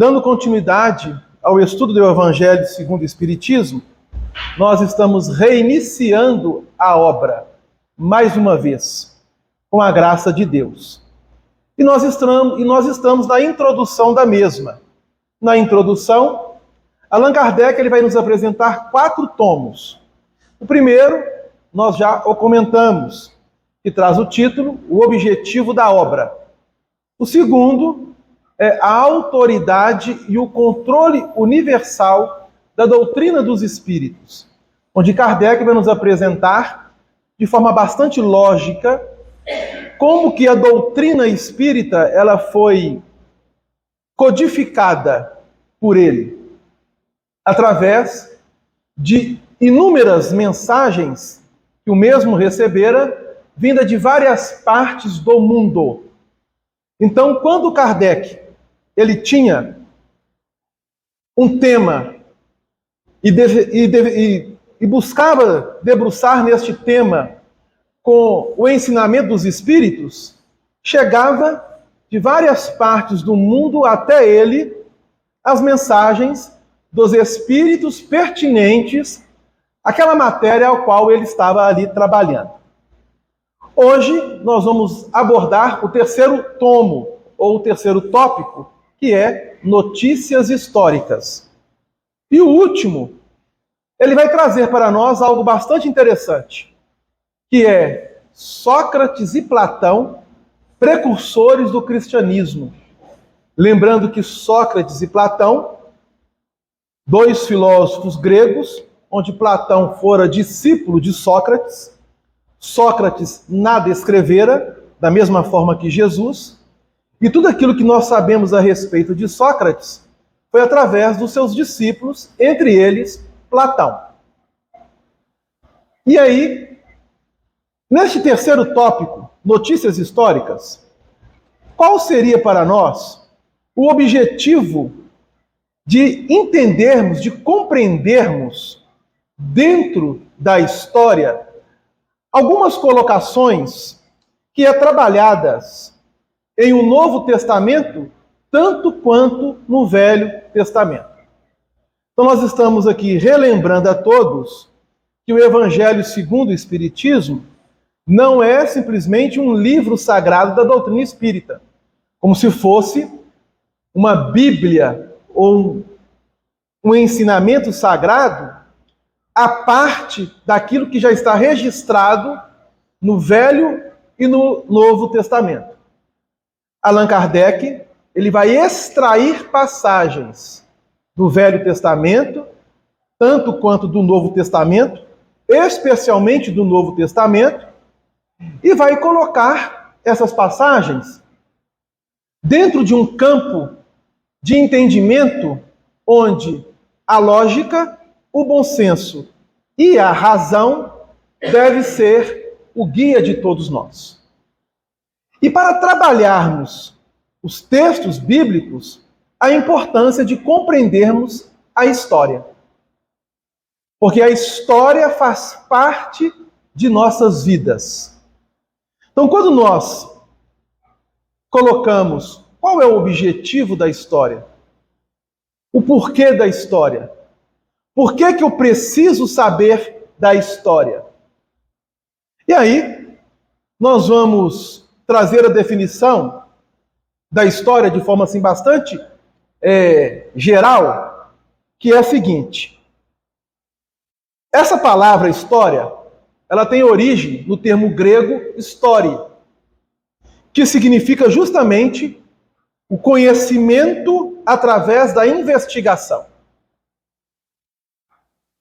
Dando continuidade ao estudo do Evangelho segundo o Espiritismo, nós estamos reiniciando a obra, mais uma vez, com a graça de Deus. E nós estamos na introdução da mesma. Na introdução, Allan Kardec ele vai nos apresentar 4 tomos. O primeiro, nós já o comentamos, que traz o título, O Objetivo da Obra. O segundo é a autoridade e o controle universal da doutrina dos espíritos, onde Kardec vai nos apresentar, de forma bastante lógica, como que a doutrina espírita ela foi codificada por ele, através de inúmeras mensagens que o mesmo recebera, vinda de várias partes do mundo. Então, quando Kardec ele tinha um tema e buscava debruçar neste tema com o ensinamento dos espíritos, chegava de várias partes do mundo até ele as mensagens dos espíritos pertinentes àquela matéria ao qual ele estava ali trabalhando. Hoje nós vamos abordar o terceiro tomo, ou o terceiro tópico, que é notícias históricas. E o último, ele vai trazer para nós algo bastante interessante, que é Sócrates e Platão, precursores do cristianismo. Lembrando que Sócrates e Platão, 2 filósofos gregos, onde Platão fora discípulo de Sócrates, Sócrates nada escrevera, da mesma forma que Jesus, e tudo aquilo que nós sabemos a respeito de Sócrates foi através dos seus discípulos, entre eles Platão. E aí, neste terceiro tópico, notícias históricas, qual seria para nós o objetivo de entendermos, de compreendermos dentro da história algumas colocações que é trabalhadas em um Novo Testamento, tanto quanto no Velho Testamento. Então nós estamos aqui relembrando a todos que o Evangelho segundo o Espiritismo não é simplesmente um livro sagrado da doutrina espírita, como se fosse uma Bíblia ou um ensinamento sagrado à parte daquilo que já está registrado no Velho e no Novo Testamento. Allan Kardec ele vai extrair passagens do Velho Testamento, tanto quanto do Novo Testamento, especialmente do Novo Testamento, e vai colocar essas passagens dentro de um campo de entendimento onde a lógica, o bom senso e a razão deve ser o guia de todos nós. E para trabalharmos os textos bíblicos, a importância de compreendermos a história. Porque a história faz parte de nossas vidas. Então, quando nós colocamos qual é o objetivo da história, o porquê da história, por que eu preciso saber da história? E aí, nós vamos trazer a definição da história de forma assim bastante geral, que é a seguinte. Essa palavra história, ela tem origem no termo grego história, que significa justamente o conhecimento através da investigação.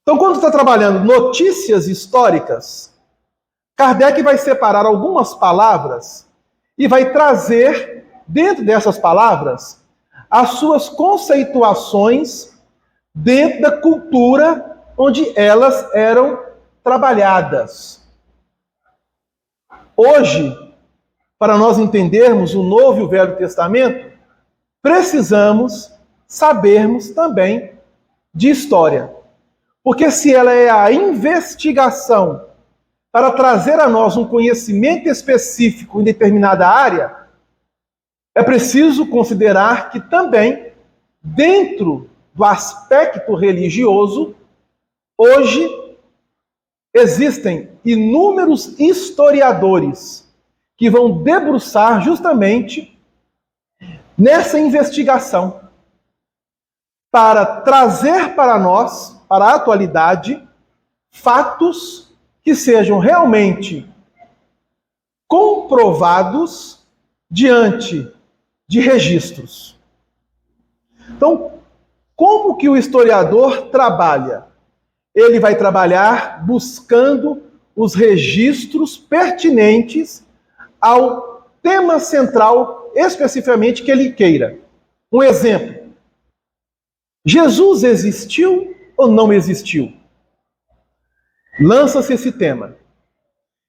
Então, quando está trabalhando notícias históricas, Kardec vai separar algumas palavras e vai trazer, dentro dessas palavras, as suas conceituações dentro da cultura onde elas eram trabalhadas. Hoje, para nós entendermos o Novo e o Velho Testamento, precisamos sabermos também de história. Porque se ela é a investigação para trazer a nós um conhecimento específico em determinada área, é preciso considerar que também dentro do aspecto religioso, hoje existem inúmeros historiadores que vão debruçar justamente nessa investigação para trazer para nós, para a atualidade, fatos que sejam realmente comprovados diante de registros. Então, como que o historiador trabalha? Ele vai trabalhar buscando os registros pertinentes ao tema central, especificamente que ele queira. Um exemplo: Jesus existiu ou não existiu? Lança-se esse tema.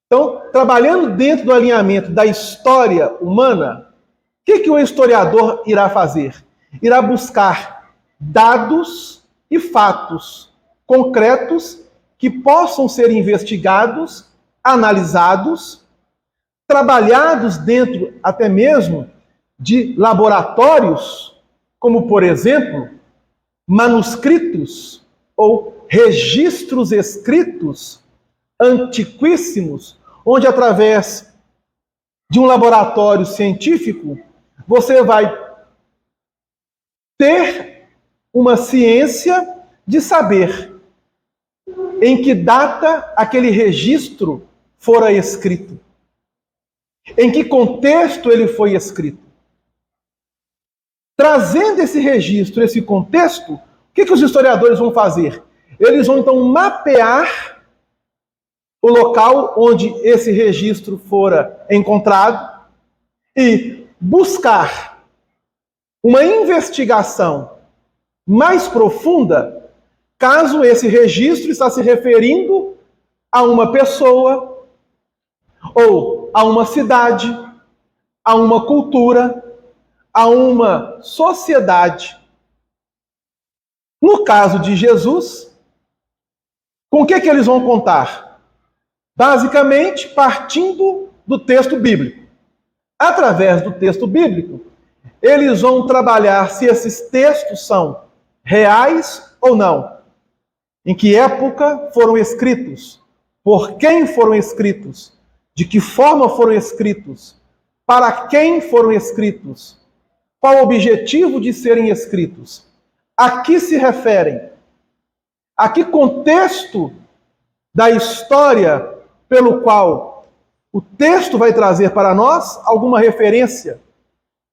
Então, trabalhando dentro do alinhamento da história humana, o que o historiador irá fazer? Irá buscar dados e fatos concretos que possam ser investigados, analisados, trabalhados dentro até mesmo de laboratórios, como, por exemplo, manuscritos ou registros escritos antiquíssimos, onde através de um laboratório científico você vai ter uma ciência de saber em que data aquele registro fora escrito, em que contexto ele foi escrito. Trazendo esse registro, esse contexto, o que os historiadores vão fazer? Eles vão então mapear o local onde esse registro fora encontrado e buscar uma investigação mais profunda, caso esse registro está se referindo a uma pessoa, ou a uma cidade, a uma cultura, a uma sociedade. No caso de Jesus, com o que eles vão contar? Basicamente, partindo do texto bíblico. Através do texto bíblico, eles vão trabalhar se esses textos são reais ou não. Em que época foram escritos? Por quem foram escritos? De que forma foram escritos? Para quem foram escritos? Qual o objetivo de serem escritos? A que se referem? A que contexto da história pelo qual o texto vai trazer para nós alguma referência?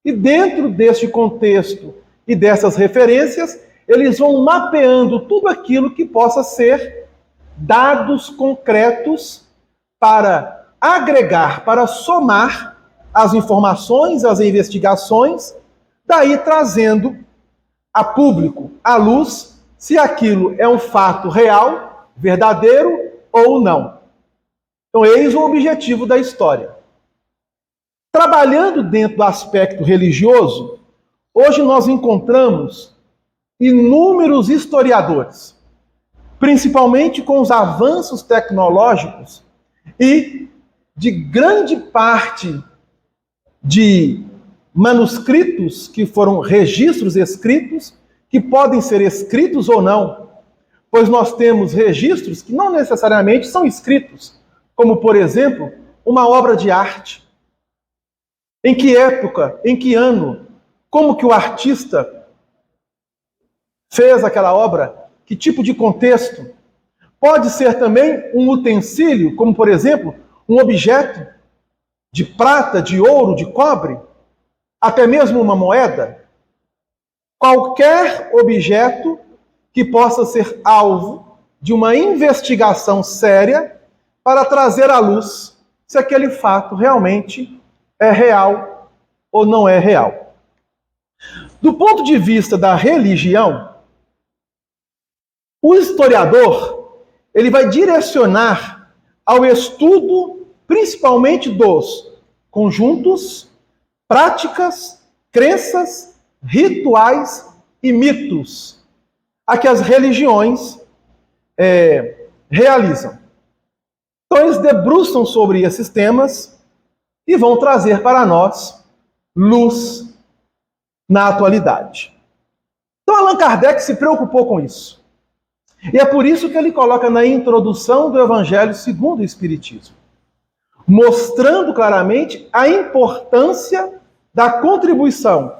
E dentro deste contexto e dessas referências, eles vão mapeando tudo aquilo que possa ser dados concretos para agregar, para somar as informações, as investigações, daí trazendo a público, à luz, se aquilo é um fato real, verdadeiro ou não. Então, eis o objetivo da história. Trabalhando dentro do aspecto religioso, hoje nós encontramos inúmeros historiadores, principalmente com os avanços tecnológicos e de grande parte de manuscritos que foram registros escritos, que podem ser escritos ou não, pois nós temos registros que não necessariamente são escritos, como, por exemplo, uma obra de arte. Em que época, em que ano, como que o artista fez aquela obra, que tipo de contexto. Pode ser também um utensílio, como, por exemplo, um objeto de prata, de ouro, de cobre, até mesmo uma moeda. Qualquer objeto que possa ser alvo de uma investigação séria para trazer à luz se aquele fato realmente é real ou não é real. Do ponto de vista da religião, o historiador ele vai direcionar ao estudo principalmente dos conjuntos, práticas, crenças, rituais e mitos a que as religiões realizam. Então eles debruçam sobre esses temas e vão trazer para nós luz na atualidade. Então Allan Kardec se preocupou com isso. E é por isso que ele coloca na introdução do Evangelho segundo o Espiritismo, mostrando claramente a importância da contribuição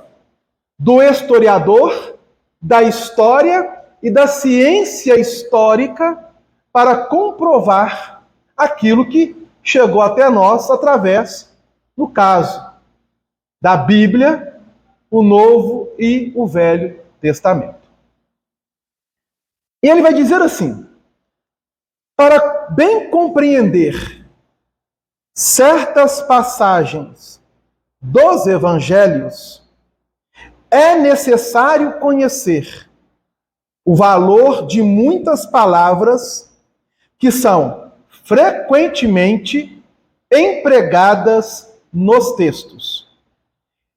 do historiador, da história e da ciência histórica para comprovar aquilo que chegou até nós através, no caso, da Bíblia, o Novo e o Velho Testamento. E ele vai dizer assim: para bem compreender certas passagens dos evangelhos, é necessário conhecer o valor de muitas palavras que são frequentemente empregadas nos textos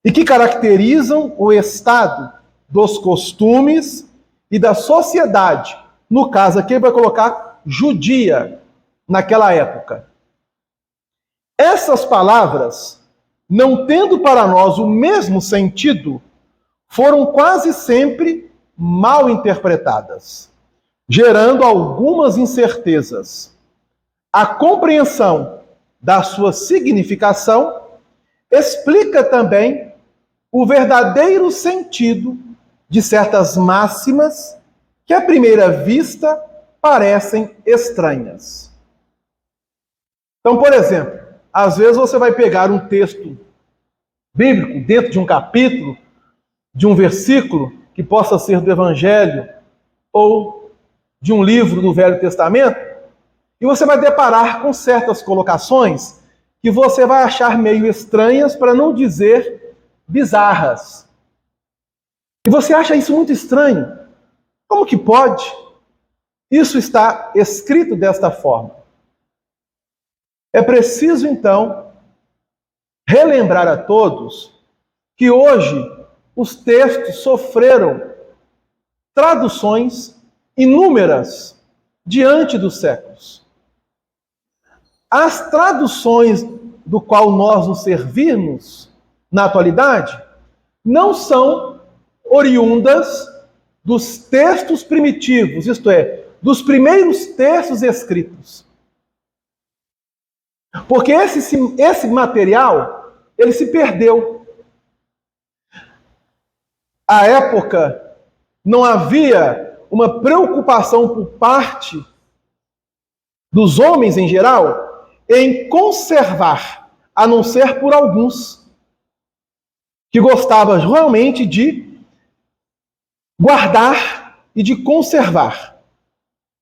e que caracterizam o estado dos costumes e da sociedade, no caso aqui ele vai colocar judia, naquela época. Essas palavras, não tendo para nós o mesmo sentido, foram quase sempre mal interpretadas, gerando algumas incertezas. A compreensão da sua significação explica também o verdadeiro sentido de certas máximas que, à primeira vista, parecem estranhas. Então, por exemplo, às vezes você vai pegar um texto bíblico dentro de um capítulo, de um versículo que possa ser do Evangelho ou de um livro do Velho Testamento, e você vai deparar com certas colocações que você vai achar meio estranhas, para não dizer bizarras. E você acha isso muito estranho. Como que pode? Isso está escrito desta forma. É preciso, então, relembrar a todos que hoje os textos sofreram traduções inúmeras diante dos séculos. As traduções do qual nós nos servirmos na atualidade não são oriundas dos textos primitivos, isto é, dos primeiros textos escritos. Porque esse material, ele se perdeu. À época, não havia uma preocupação por parte dos homens em geral em conservar, a não ser por alguns que gostavam realmente de guardar e de conservar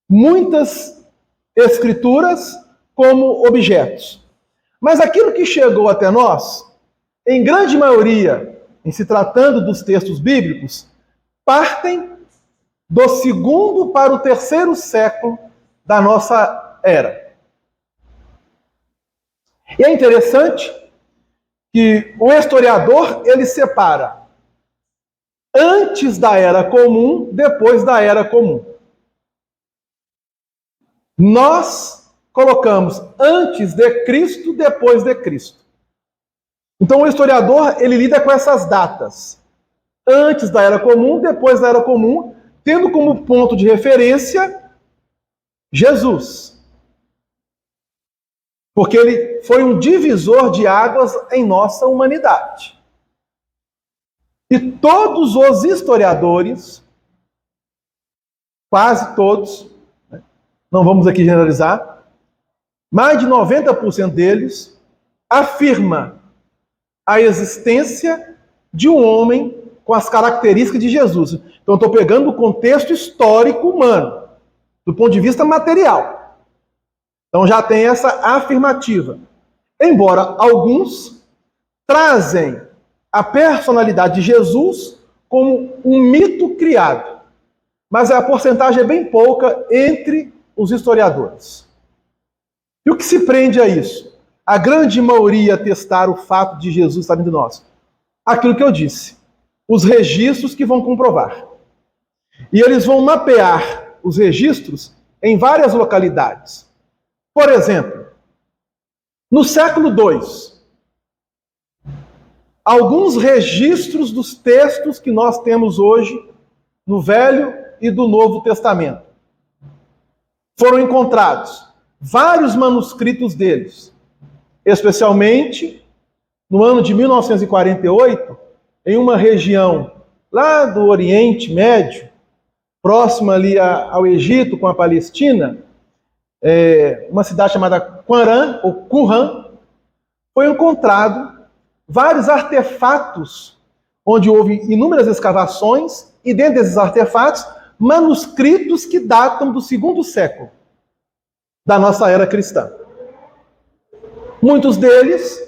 muitas escrituras como objetos. Mas aquilo que chegou até nós, em grande maioria, em se tratando dos textos bíblicos, partem do 2º para o 3º século da nossa era. E é interessante que o historiador, ele separa antes da Era Comum, depois da Era Comum. Nós colocamos antes de Cristo, depois de Cristo. Então o historiador, ele lida com essas datas. Antes da Era Comum, depois da Era Comum, tendo como ponto de referência Jesus. Porque ele foi um divisor de águas em nossa humanidade. E todos os historiadores, quase todos, não vamos aqui generalizar, mais de 90% deles afirma a existência de um homem com as características de Jesus. Então, estou pegando o contexto histórico humano, do ponto de vista material. Então, já tem essa afirmativa. Embora alguns trazem a personalidade de Jesus como um mito criado. Mas a porcentagem é bem pouca entre os historiadores. E o que se prende a isso? A grande maioria atestar o fato de Jesus estar entre nós. Aquilo que eu disse. Os registros que vão comprovar. E eles vão mapear os registros em várias localidades. Por exemplo, no século II, alguns registros dos textos que nós temos hoje no Velho e do Novo Testamento. Foram encontrados vários manuscritos deles, especialmente no ano de 1948, em uma região lá do Oriente Médio, próxima ali ao Egito, com a Palestina, uma cidade chamada Qumran, foi encontrado vários artefatos, onde houve inúmeras escavações, e dentro desses artefatos, manuscritos que datam do 2º século da nossa era cristã. Muitos deles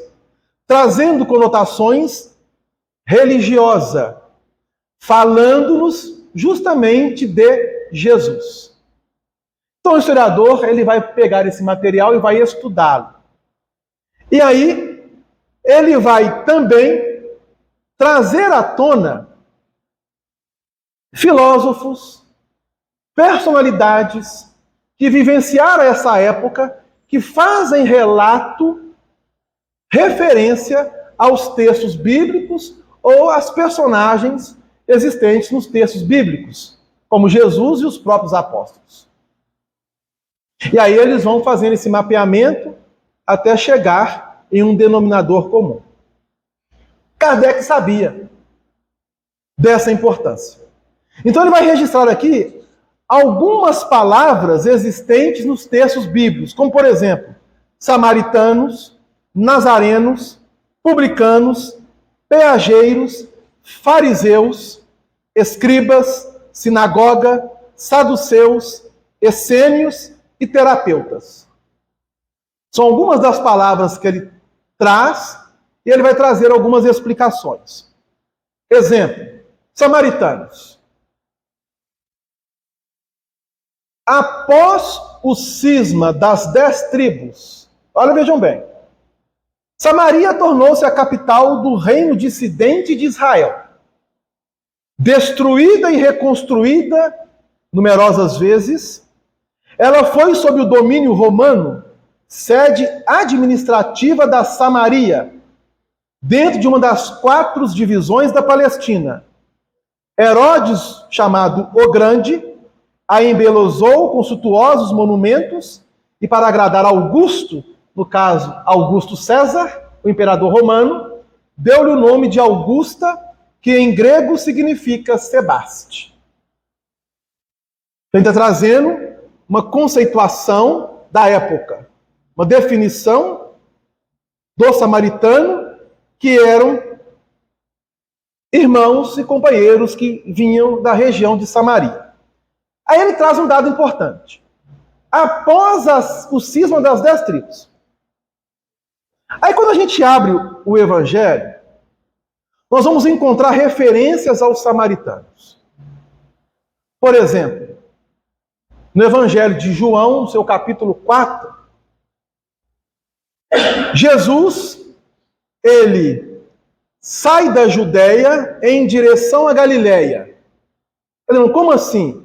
trazendo conotações religiosas, falando-nos justamente de Jesus. Então o historiador ele vai pegar esse material e vai estudá-lo. E aí ele vai também trazer à tona filósofos, personalidades que vivenciaram essa época, que fazem relato, referência aos textos bíblicos ou às personagens existentes nos textos bíblicos, como Jesus e os próprios apóstolos. E aí eles vão fazendo esse mapeamento até chegar em um denominador comum. Kardec sabia dessa importância. Então ele vai registrar aqui algumas palavras existentes nos textos bíblicos, como por exemplo, samaritanos, nazarenos, publicanos, peageiros, fariseus, escribas, sinagoga, saduceus, essênios e terapeutas. São algumas das palavras que ele traz e ele vai trazer algumas explicações. Exemplo, samaritanos. Após o cisma das 10 tribos, olha, vejam bem, Samaria tornou-se a capital do reino dissidente de Israel. Destruída e reconstruída numerosas vezes, ela foi sob o domínio romano, sede administrativa da Samaria, dentro de uma das 4 divisões da Palestina. Herodes, chamado o Grande, a embelezou com suntuosos monumentos e, para agradar Augusto, no caso Augusto César, o imperador romano, deu-lhe o nome de Augusta, que em grego significa Sebaste. Ele está trazendo uma conceituação da época, uma definição do samaritano, que eram irmãos e companheiros que vinham da região de Samaria. Aí ele traz um dado importante. Após o cisma das 10 tribos. Aí quando a gente abre o Evangelho, nós vamos encontrar referências aos samaritanos. Por exemplo, no Evangelho de João, no seu capítulo 4, Jesus, ele sai da Judéia em direção à Galiléia. Como assim?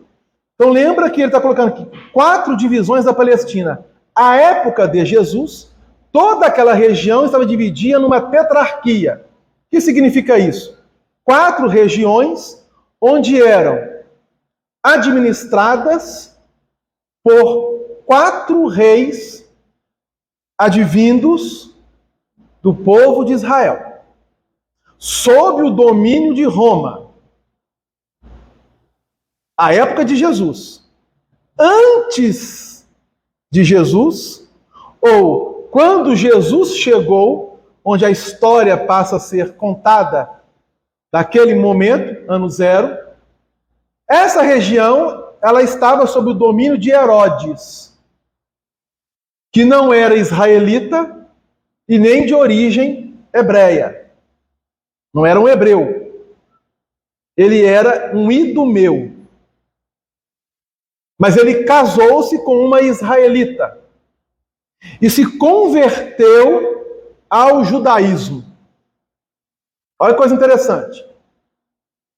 Então lembra que ele está colocando aqui 4 divisões da Palestina. À época de Jesus, toda aquela região estava dividida numa tetrarquia. O que significa isso? 4 regiões onde eram administradas por 4 reis advindos do povo de Israel, sob o domínio de Roma. A época de Jesus. Antes de Jesus, ou quando Jesus chegou, onde a história passa a ser contada daquele momento, ano 0, essa região ela estava sob o domínio de Herodes, que não era israelita e nem de origem hebreia. Não era um hebreu. Ele era um idumeu. Mas ele casou-se com uma israelita e se converteu ao judaísmo. Olha que coisa interessante.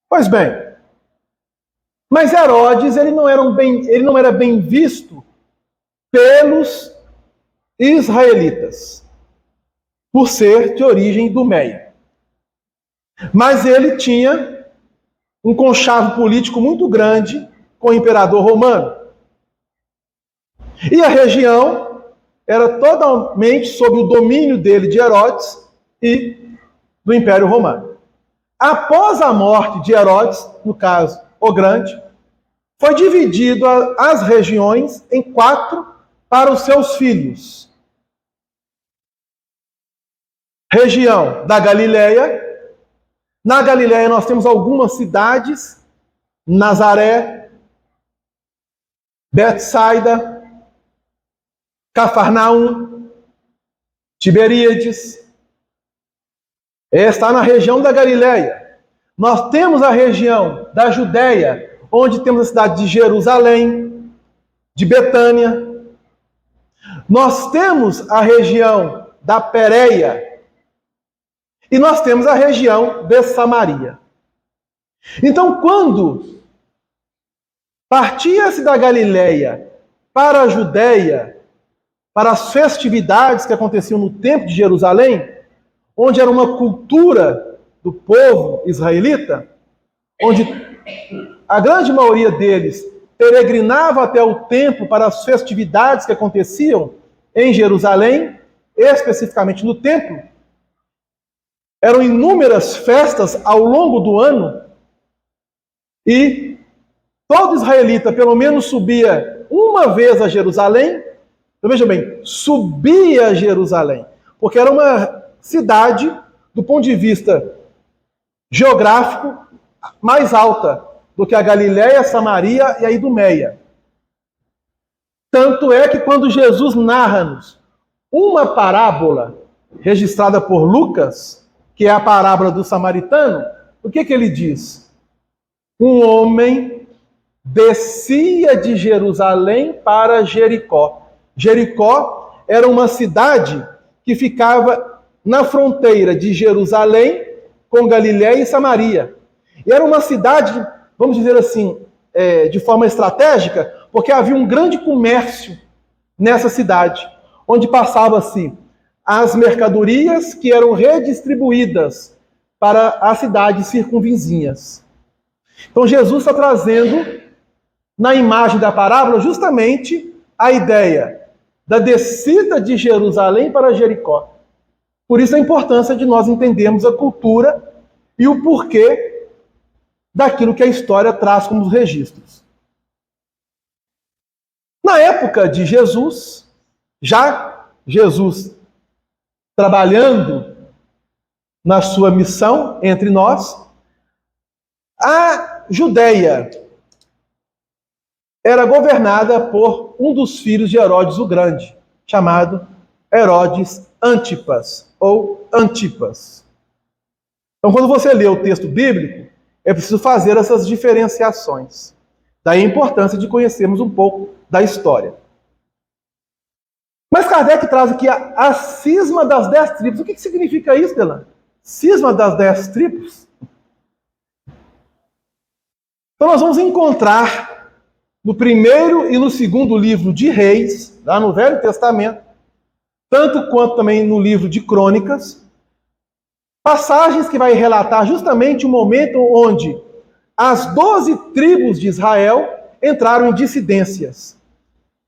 Pois bem, mas Herodes ele não era bem visto pelos israelitas, por ser de origem idumeia. Mas ele tinha um conchavo político muito grande com o imperador romano. E a região era totalmente sob o domínio dele, de Herodes, e do Império Romano. Após a morte de Herodes, no caso, o Grande, foi dividido as regiões em 4 para os seus filhos. Região da Galileia. Na Galileia nós temos algumas cidades: Nazaré, Betsaida, Cafarnaum, Tiberíades. Está na região da Galileia. Nós temos a região da Judéia, onde temos a cidade de Jerusalém, de Betânia. Nós temos a região da Pérea e nós temos a região de Samaria. Então, quando partia-se da Galileia para a Judéia, para as festividades que aconteciam no Templo de Jerusalém, onde era uma cultura do povo israelita, onde a grande maioria deles peregrinava até o templo para as festividades que aconteciam em Jerusalém, especificamente no templo. Eram inúmeras festas ao longo do ano e todo israelita pelo menos subia uma vez a Jerusalém. Então veja bem, subia a Jerusalém, porque era uma cidade, do ponto de vista geográfico, mais alta do que a Galiléia, Samaria e a Idumeia. Tanto é que quando Jesus narra-nos uma parábola registrada por Lucas, que é a parábola do samaritano, o que ele diz? Um homem descia de Jerusalém para Jericó. Jericó era uma cidade que ficava na fronteira de Jerusalém com Galiléia e Samaria. E era uma cidade, vamos dizer assim, de forma estratégica, porque havia um grande comércio nessa cidade, onde passava-se as mercadorias que eram redistribuídas para as cidades circunvizinhas. Então Jesus está trazendo, na imagem da parábola, justamente a ideia da descida de Jerusalém para Jericó. Por isso a importância de nós entendermos a cultura e o porquê daquilo que a história traz como registros. Na época de Jesus, já Jesus trabalhando na sua missão entre nós, a Judéia era governada por um dos filhos de Herodes o Grande, chamado Herodes Antipas, ou Antipas. Então, quando você lê o texto bíblico, é preciso fazer essas diferenciações. Daí a importância de conhecermos um pouco da história. Mas Kardec traz aqui a cisma das 10 tribos. O que significa isso, Delan? Cisma das 10 tribos? Então nós vamos encontrar no primeiro e no segundo livro de Reis, lá no Velho Testamento, tanto quanto também no livro de Crônicas, passagens que vai relatar justamente o momento onde as 12 tribos de Israel entraram em dissidências,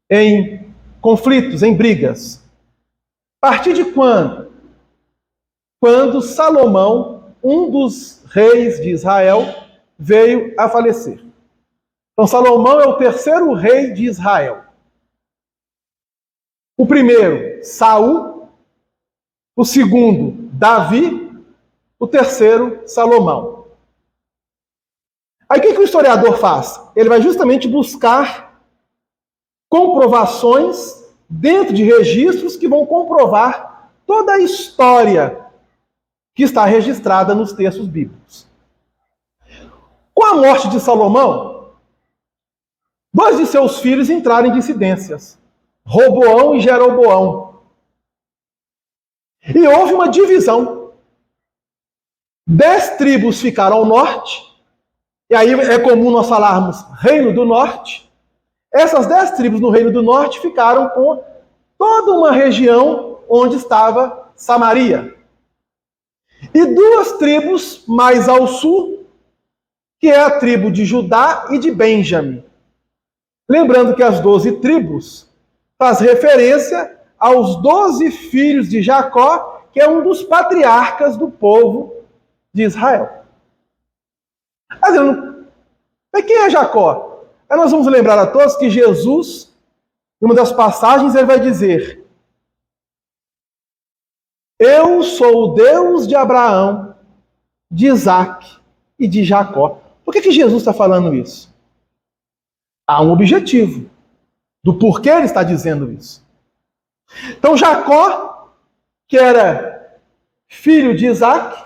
em conflitos, em brigas. A partir de quando? Quando Salomão, um dos reis de Israel, veio a falecer. Então Salomão é o terceiro rei de Israel. O primeiro, Saul. O segundo, Davi. O terceiro, Salomão. Aí o que o historiador faz? Ele vai justamente buscar comprovações dentro de registros que vão comprovar toda a história que está registrada nos textos bíblicos. Com a morte de Salomão, 2 de seus filhos entraram em dissidências, Roboão e Jeroboão. E houve uma divisão. 10 tribos ficaram ao norte, e aí é comum nós falarmos Reino do Norte. Essas 10 tribos no Reino do Norte ficaram com toda uma região onde estava Samaria. E 2 tribos mais ao sul, que é a tribo de Judá e de Benjamim. Lembrando que as 12 tribos faz referência aos 12 filhos de Jacó, que é um dos patriarcas do povo de Israel. Mas quem é Jacó? Aí nós vamos lembrar a todos que Jesus, em uma das passagens, ele vai dizer: eu sou o Deus de Abraão, de Isaac e de Jacó. Por que Jesus está falando isso? Há um objetivo do porquê ele está dizendo isso. Então Jacó, que era filho de Isaac,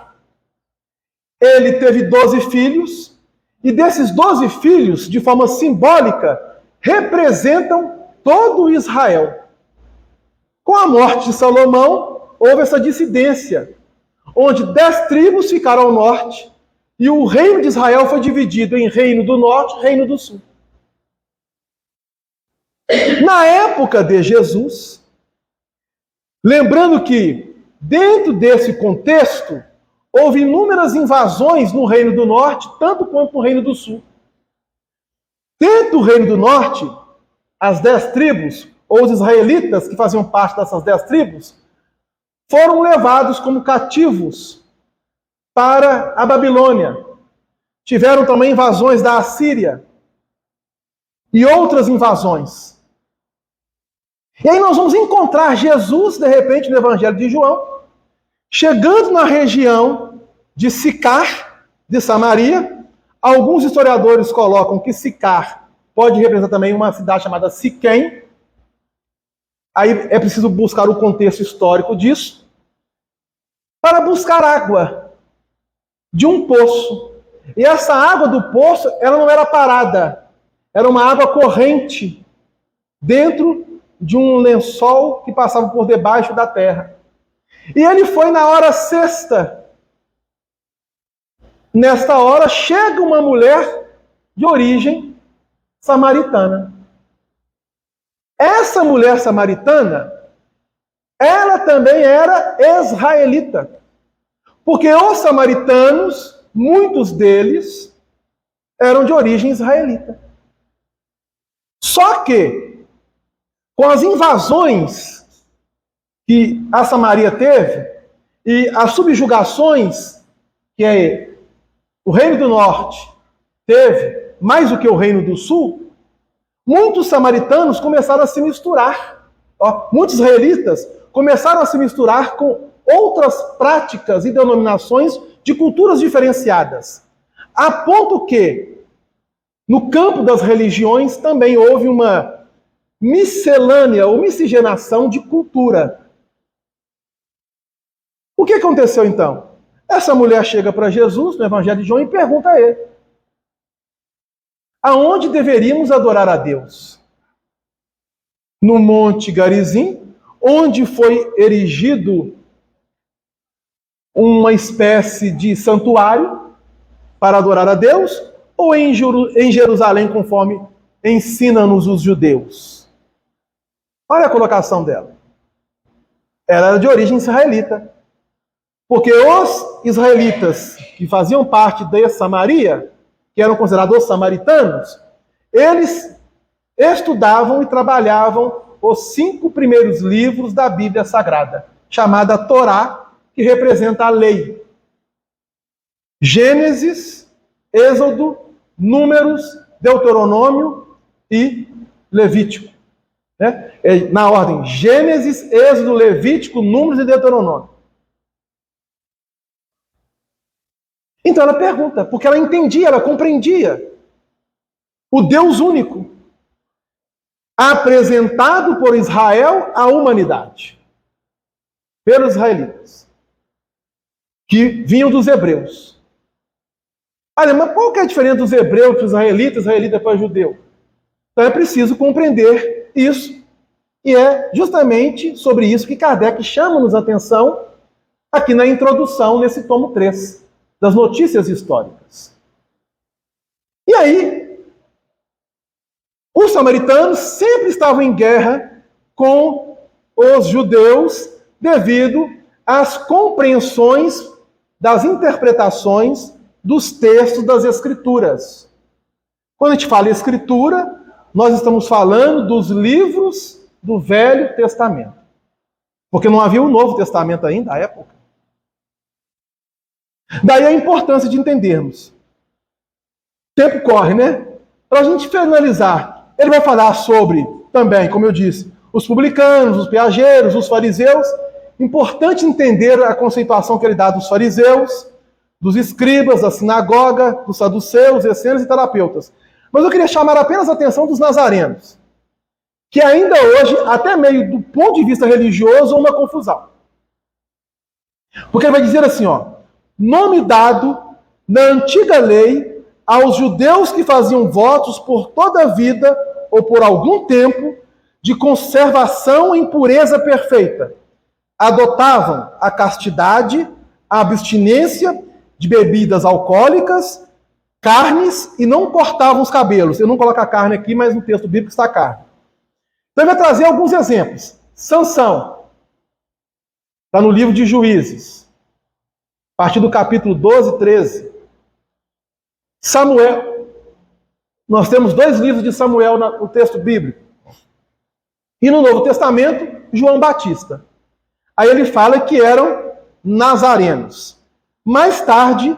ele teve 12 filhos, e desses 12 filhos, de forma simbólica, representam todo Israel. Com a morte de Salomão, houve essa dissidência, onde 10 tribos ficaram ao norte, e o reino de Israel foi dividido em reino do norte e reino do sul. Na época de Jesus, lembrando que, dentro desse contexto, houve inúmeras invasões no reino do norte, tanto quanto no reino do sul. Dentro do reino do norte, as 10 tribos, ou os israelitas que faziam parte dessas 10 tribos, foram levados como cativos para a Babilônia. Tiveram também invasões da Assíria e outras invasões. E aí nós vamos encontrar Jesus, de repente, no Evangelho de João, chegando na região de Sicar, de Samaria. Alguns historiadores colocam que Sicar pode representar também uma cidade chamada Siquém. Aí é preciso buscar o contexto histórico disso, para buscar água de um poço. E essa água do poço, ela não era parada, era uma água corrente dentro de um lençol que passava por debaixo da terra. E ele foi na hora sexta. Nesta hora, chega uma mulher de origem samaritana. Essa mulher samaritana, ela também era israelita. Porque os samaritanos, muitos deles, eram de origem israelita. Só que, com as invasões que a Samaria teve, e as subjugações que o Reino do Norte teve, mais do que o Reino do Sul, muitos samaritanos começaram a se misturar. Muitos israelitas começaram a se misturar com outras práticas e denominações de culturas diferenciadas. A ponto que, no campo das religiões, também houve uma miscelânea ou miscigenação de cultura. O que aconteceu então? Essa mulher chega para Jesus, no Evangelho de João, e pergunta a ele: aonde deveríamos adorar a Deus? No Monte Garizim, onde foi erigido uma espécie de santuário para adorar a Deus, ou em Jerusalém, conforme ensinam-nos os judeus? Olha a colocação dela. Ela era de origem israelita. Porque os israelitas que faziam parte de Samaria, que eram considerados samaritanos, eles estudavam e trabalhavam os 5 primeiros livros da Bíblia Sagrada, chamada Torá, que representa a lei. Gênesis, Êxodo, Números, Deuteronômio e Levítico. Na ordem, Gênesis, Êxodo, Levítico, Números e Deuteronômio. Então ela pergunta, porque ela entendia, ela compreendia o Deus único apresentado por Israel à humanidade, pelos israelitas, que vinham dos hebreus. Olha, mas qual que é a diferença dos hebreus para os israelitas, israelita para o judeu? Então é preciso compreender isso, e é justamente sobre isso que Kardec chama-nos a atenção aqui na introdução, nesse tomo 3. Das notícias históricas. E aí, os samaritanos sempre estavam em guerra com os judeus devido às compreensões das interpretações dos textos das Escrituras. Quando a gente fala em Escritura, nós estamos falando dos livros do Velho Testamento. Porque não havia o Novo Testamento ainda à época. Daí a importância de entendermos. O tempo corre, né? Para a gente finalizar, ele vai falar sobre, também, como eu disse, os publicanos, os piageiros, os fariseus. Importante entender a conceituação que ele dá dos fariseus, dos escribas, da sinagoga, dos saduceus, essênios e terapeutas. Mas eu queria chamar apenas a atenção dos nazarenos, que ainda hoje, até meio do ponto de vista religioso, é uma confusão. Porque ele vai dizer assim, nome dado na antiga lei aos judeus que faziam votos por toda a vida ou por algum tempo de conservação em pureza perfeita. Adotavam a castidade, a abstinência de bebidas alcoólicas, carnes e não cortavam os cabelos. Eu não coloco a carne aqui, mas no texto bíblico está a carne. Então ele vai trazer alguns exemplos. Sansão, está no livro de Juízes, a partir do capítulo 12, 13. Samuel, nós temos 2 livros de Samuel no texto bíblico. E no Novo Testamento, João Batista. Aí ele fala que eram nazarenos. Mais tarde,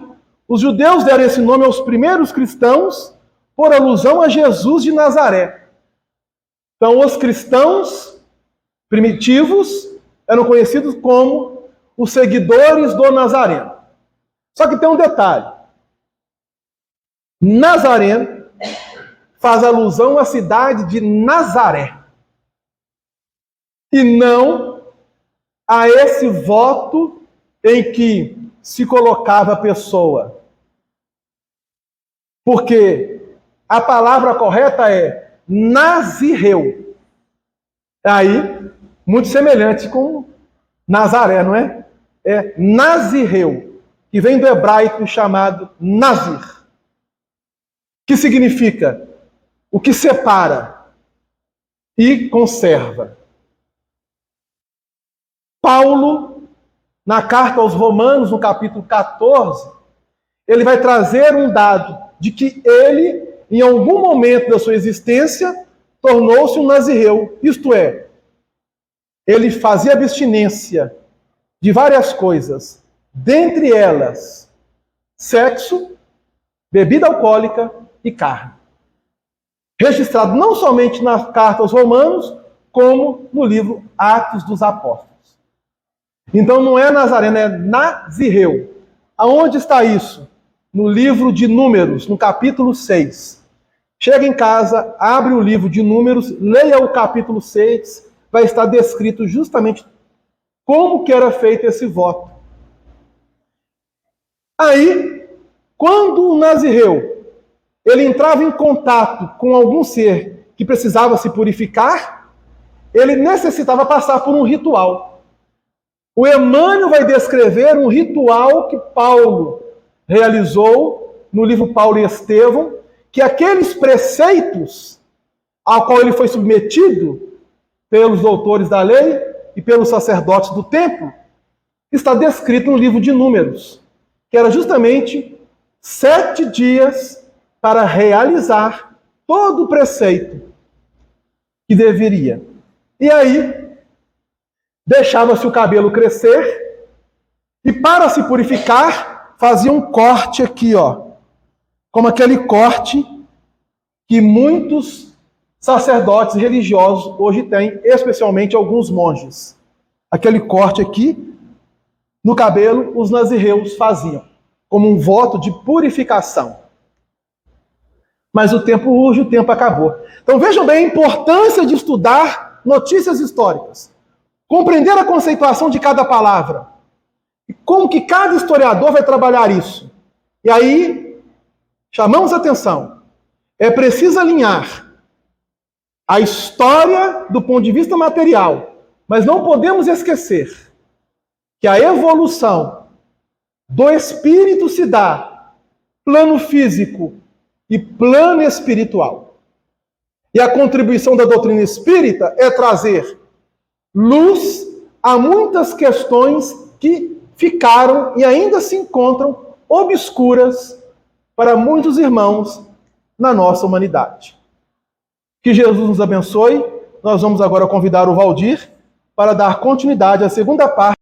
os judeus deram esse nome aos primeiros cristãos por alusão a Jesus de Nazaré. Então, os cristãos primitivos eram conhecidos como os seguidores do Nazareno. Só que tem um detalhe. Nazareno faz alusão à cidade de Nazaré. E não a esse voto em que se colocava a pessoa. Porque a palavra correta é Nazireu. Aí, muito semelhante com Nazaré, não é? É Nazireu, que vem do hebraico chamado Nazir, que significa o que separa e conserva. Paulo, na carta aos Romanos, no capítulo 14, ele vai trazer um dado de que ele, em algum momento da sua existência, tornou-se um nazireu. Isto é, ele fazia abstinência de várias coisas, dentre elas, sexo, bebida alcoólica e carne. Registrado não somente na carta aos Romanos, como no livro Atos dos Apóstolos. Então não é Nazareno, é Nazireu. Aonde está isso? No livro de Números, no capítulo 6. Chega em casa, abre o livro de Números, leia o capítulo 6, vai estar descrito justamente como que era feito esse voto. Aí, quando o Nazireu, ele entrava em contato com algum ser que precisava se purificar, ele necessitava passar por um ritual. O Emmanuel vai descrever um ritual que Paulo realizou no livro Paulo e Estevão, que aqueles preceitos ao qual ele foi submetido pelos doutores da lei e pelos sacerdotes do templo, está descrito no livro de Números, que era justamente 7 dias para realizar todo o preceito que deveria. E aí, deixava-se o cabelo crescer e para se purificar, fazia um corte aqui, como aquele corte que muitos sacerdotes religiosos hoje têm, especialmente alguns monges. Aquele corte aqui no cabelo, os nazireus faziam, como um voto de purificação. Mas o tempo urge, o tempo acabou. Então vejam bem a importância de estudar notícias históricas. Compreender a conceituação de cada palavra. E como que cada historiador vai trabalhar isso. E aí, chamamos a atenção. É preciso alinhar a história do ponto de vista material. Mas não podemos esquecer que a evolução do espírito se dá plano físico e plano espiritual. E a contribuição da doutrina espírita é trazer luz a muitas questões que ficaram e ainda se encontram obscuras para muitos irmãos na nossa humanidade. Que Jesus nos abençoe. Nós vamos agora convidar o Valdir para dar continuidade à segunda parte